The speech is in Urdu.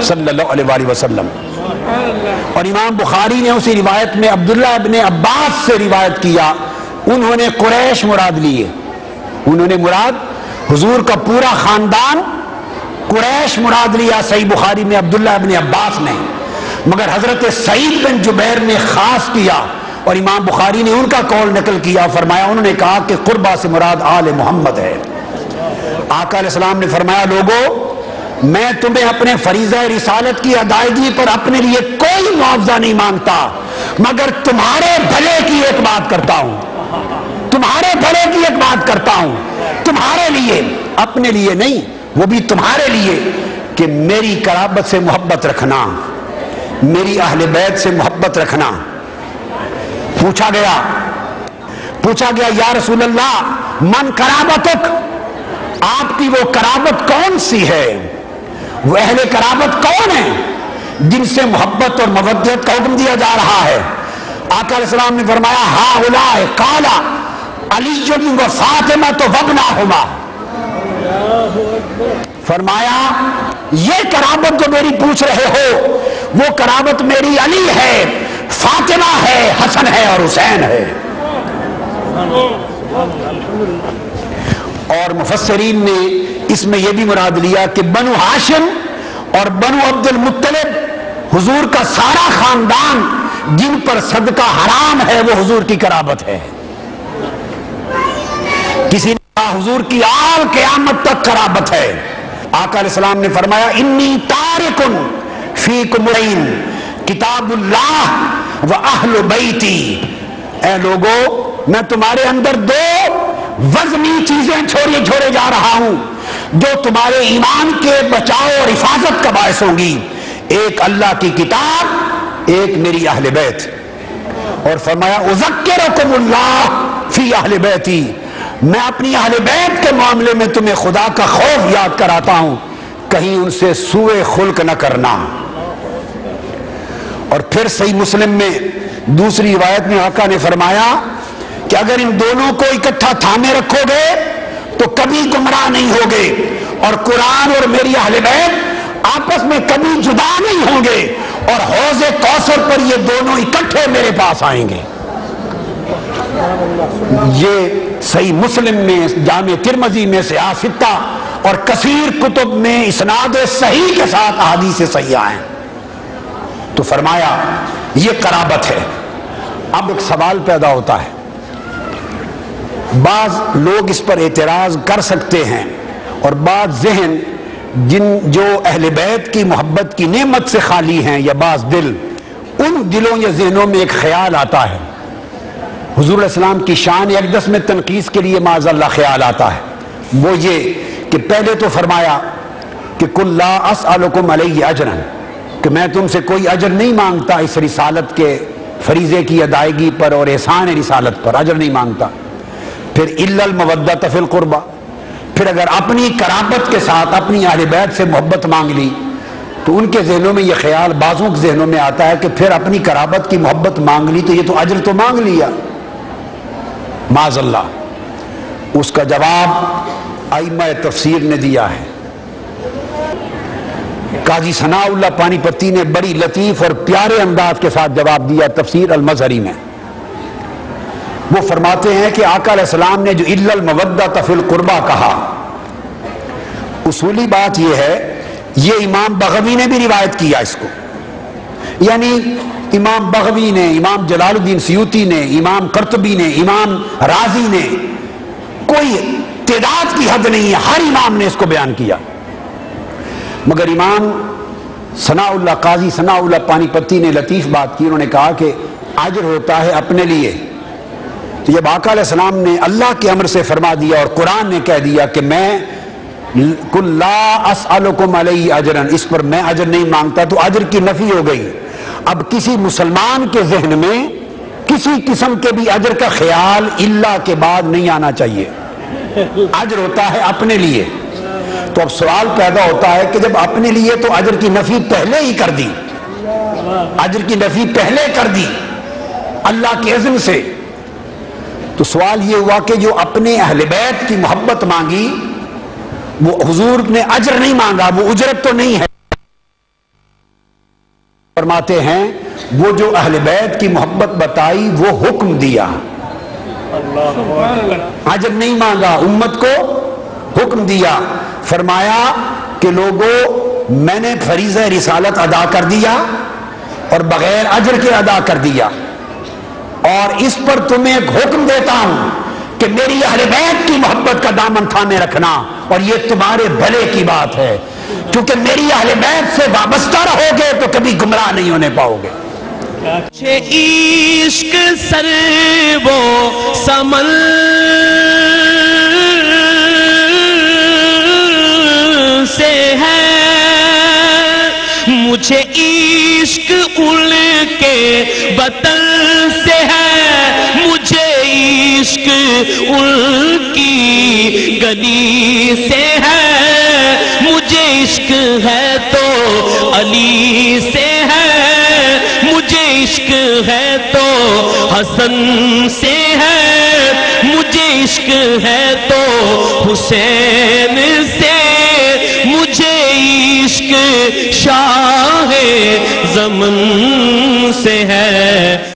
صلی اللہ علیہ وآلہ وسلم۔ اور امام بخاری نے اسی روایت میں عبداللہ ابن عباس سے روایت کیا، انہوں نے قریش مراد لیے، انہوں نے مراد حضور کا پورا خاندان قریش مراد لیا صحیح بخاری میں عبداللہ ابن عباس نے، مگر حضرت سعید بن جبیر نے خاص کیا اور امام بخاری نے ان کا قول نقل کیا، فرمایا انہوں نے کہا کہ قربہ سے مراد آل محمد ہے۔ آقا علیہ السلام نے فرمایا لوگو میں تمہیں اپنے فریضہ رسالت کی ادائیگی پر اپنے لیے کوئی معاوضہ نہیں مانگتا، مگر تمہارے بھلے کی ایک بات کرتا ہوں، تمہارے بھلے کی ایک بات کرتا ہوں، تمہارے لیے، اپنے لیے نہیں، وہ بھی تمہارے لیے، کہ میری قرابت سے محبت رکھنا، میری اہل بیت سے محبت رکھنا۔ پوچھا گیا یا رسول اللہ من قرابتک، آپ کی وہ قرابت کون سی ہے، وہ اہل قرابت کون ہیں جن سے محبت اور مودت کا حکم دیا جا رہا ہے؟ آقا علیہ السلام نے فرمایا ہؤلاء قال علی و فاطمہ وابناہما، فرمایا یہ قرابت جو میری پوچھ رہے ہو وہ قرابت میری علی ہے، فاطمہ ہے، حسن ہے اور حسین ہے۔ اور مفسرین نے اس میں یہ بھی مراد لیا کہ بنو ہاشم اور بنو عبد المطلب حضور کا سارا خاندان جن پر صدقہ حرام ہے وہ حضور کی قرابت ہے۔ کسی نے کہا حضور کی آل قیامت تک قرابت ہے۔ آقا علیہ السلام نے فرمایا انی تارکن فیکم امرین کتاب اللہ و اہل بیتی، اے لوگو میں تمہارے اندر دو وزنی چیزیں چھوڑے جا رہا ہوں جو تمہارے ایمان کے بچاؤ اور حفاظت کا باعث ہوں گی، ایک اللہ کی کتاب، ایک میری اہل بیت۔ اور فرمایا اذکرکم اللہ فی اہل بیتی، میں اپنی اہل بیت کے معاملے میں تمہیں خدا کا خوف یاد کراتا ہوں، کہیں ان سے سوء خلق نہ کرنا۔ اور پھر صحیح مسلم میں دوسری روایت میں آقا نے فرمایا کہ اگر ان دونوں کو اکٹھا تھامے رکھو گے تو کبھی گمراہ نہیں ہوگے، اور قرآن اور میری اہل بیت آپس میں کبھی جدا نہیں ہوں گے، اور حوض کوثر پر یہ دونوں اکٹھے میرے پاس آئیں گے۔ یہ صحیح مسلم میں، جامع ترمذی میں سے ستہ اور کثیر کتب میں اسناد صحیح کے ساتھ احادیث صحیحہ ہیں۔ تو فرمایا یہ قرابت ہے۔ اب ایک سوال پیدا ہوتا ہے، بعض لوگ اس پر اعتراض کر سکتے ہیں، اور بعض ذہن جو اہل بیت کی محبت کی نعمت سے خالی ہیں یا بعض دل، ان دلوں یا ذہنوں میں ایک خیال آتا ہے، حضور علیہ السلام کی شان اقدس میں تنقیص کے لیے معاذ اللہ خیال آتا ہے، وہ یہ کہ پہلے تو فرمایا کہ قل لا اسألکم علیہ اجرا، کہ میں تم سے کوئی اجر نہیں مانگتا اس رسالت کے فریضے کی ادائیگی پر اور احسان رسالت پر، اجر نہیں مانگتا۔ پھر الا المودۃ فی القربہ، پھر اگر اپنی قرابت کے ساتھ اپنی اہل بیت سے محبت مانگ لی تو ان کے ذہنوں میں یہ خیال، بعضوں کے ذہنوں میں آتا ہے کہ پھر اپنی قرابت کی محبت مانگ لی تو یہ تو اجر تو مانگ لیا، معاذ اللہ۔ اس کا جواب ائمہ تفسیر نے دیا ہے۔ قاضی ثناء اللہ پانی پتی نے بڑی لطیف اور پیارے انداز کے ساتھ جواب دیا تفسیر المظہری میں۔ وہ فرماتے ہیں کہ آقا علیہ السلام نے جو الا المودۃ فی القربہ کہا، اصولی بات یہ ہے، یہ امام بغوی نے بھی روایت کیا اس کو، یعنی امام بغوی نے، امام جلال الدین سیوطی نے، امام قرطبی نے، امام رازی نے، کوئی تعداد کی حد نہیں ہے، ہر امام نے اس کو بیان کیا۔ مگر امام ثناء اللہ، قاضی ثناء اللہ پانی پتی نے لطیف بات کی، انہوں نے کہا کہ اجر ہوتا ہے اپنے لیے، تو جب آقا علیہ السلام نے اللہ کے امر سے فرما دیا اور قرآن نے کہہ دیا کہ میں قل لا اسألکم علیہ اجرا، اس پر میں اجر نہیں مانگتا، تو اجر کی نفی ہو گئی۔ اب کسی مسلمان کے ذہن میں کسی قسم کے بھی اجر کا خیال اللہ کے بعد نہیں آنا چاہیے، اجر ہوتا ہے اپنے لیے۔ تو اب سوال پیدا ہوتا ہے کہ جب اپنے لیے تو اجر کی نفی پہلے ہی کر دی، اجر کی نفی پہلے کر دی اللہ کے اذن سے، تو سوال یہ ہوا کہ جو اپنے اہل بیت کی محبت مانگی وہ حضور نے اجر نہیں مانگا، وہ اجرت تو نہیں ہے۔ فرماتے ہیں وہ جو اہل بیت کی محبت بتائی وہ حکم دیا، اجر نہیں مانگا، امت کو حکم دیا، فرمایا کہ لوگوں میں نے فریضہ رسالت ادا کر دیا اور بغیر اجر کے ادا کر دیا، اور اس پر تمہیں ایک حکم دیتا ہوں کہ میری اہل بیت کی محبت کا دامن تھامے رکھنا، اور یہ تمہارے بھلے کی بات ہے، کیونکہ میری اہل بیت سے وابستہ رہو گے تو کبھی گمراہ نہیں ہونے پاؤ گے۔ عشق سر وہ سمن سے ہے، مجھے عشق ان کے وطن سے ہے، مجھے عشق ان کی گلی سے ہے، مجھے عشق ہے تو علی سے ہے، مجھے عشق ہے تو حسن سے ہے، مجھے عشق ہے تو حسین سے، مجھے عشق شاہ زمن سے ہے۔